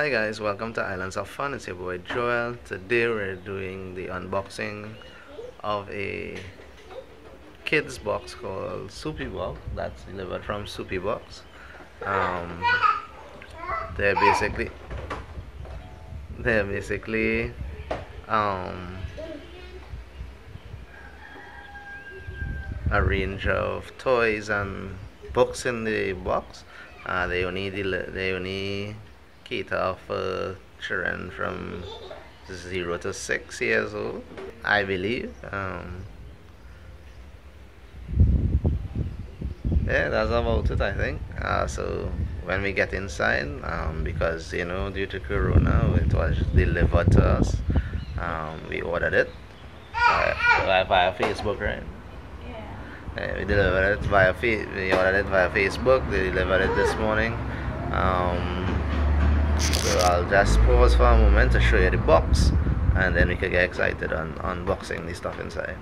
Hi guys, welcome to Islands of Fun. It's your boy Joel. Today we're doing the unboxing of a kids box called Supibox that's delivered from Supibox. Um, they're basically they're basically um, a range of toys and books in the box. They only cater for children from 0 to 6 years old, I believe. Yeah, that's about it, I think. So when we get inside, because due to Corona, it was delivered to us. We ordered it via Facebook, right? We ordered it via Facebook. They delivered it this morning. So I'll just pause for a moment to show you the box, and then we can get excited on unboxing the stuff inside.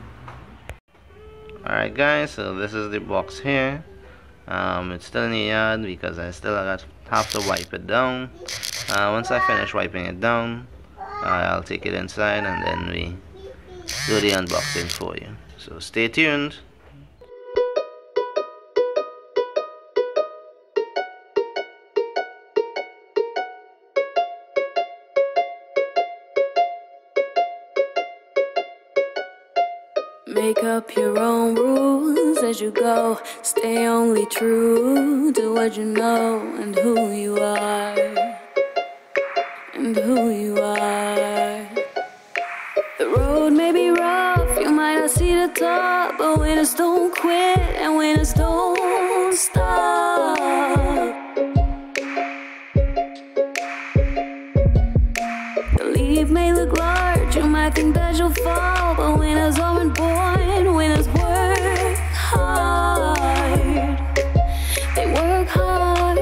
Alright guys, so this is the box here. It's still in the yard because I still have to wipe it down. Once I finish wiping it down, I'll take it inside and then we do the unboxing for you. So stay tuned. Make up your own rules as you go. Stay only true to what you know and who you are. And who you are. The road may be rough, you might not see the top, but winners don't quit and winners don't stop. The leap may look large, you might think that you'll fall, but winners aren't born, winners work hard. They work hard.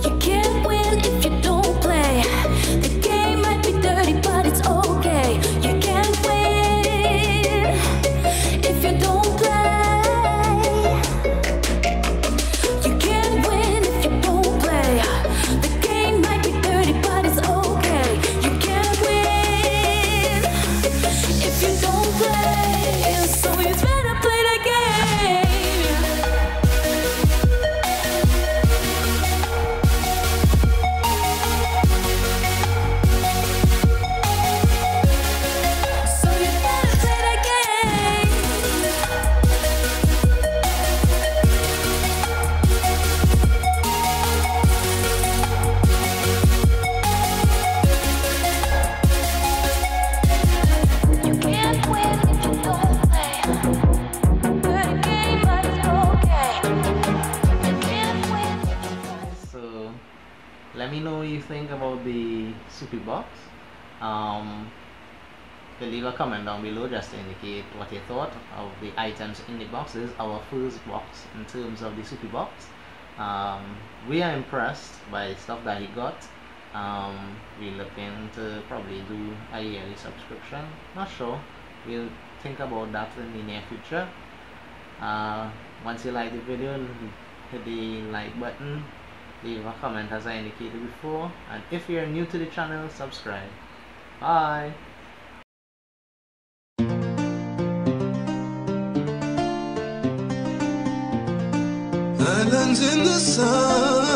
You can't win if you don't play. The game might be dirty, but it's okay. You can't win if you don't play. You can't win if you don't play. The game might be dirty, but it's okay. You can't win if you don't play. So you better play the game. So you better play the game. You can't win if you don't play. Play the game, but it's okay. You can't win. So let me know what you think about the Supibox. Leave a comment down below just to indicate what you thought of the items in the box. This is our first box in terms of the Supibox. We are impressed by the stuff that he got. We're looking to probably do a yearly subscription. Not sure. We'll think about that in the near future. Once you like the video, hit the like button, leave a comment as I indicated before, and if you're new to the channel, subscribe. Bye. Islands in the sun.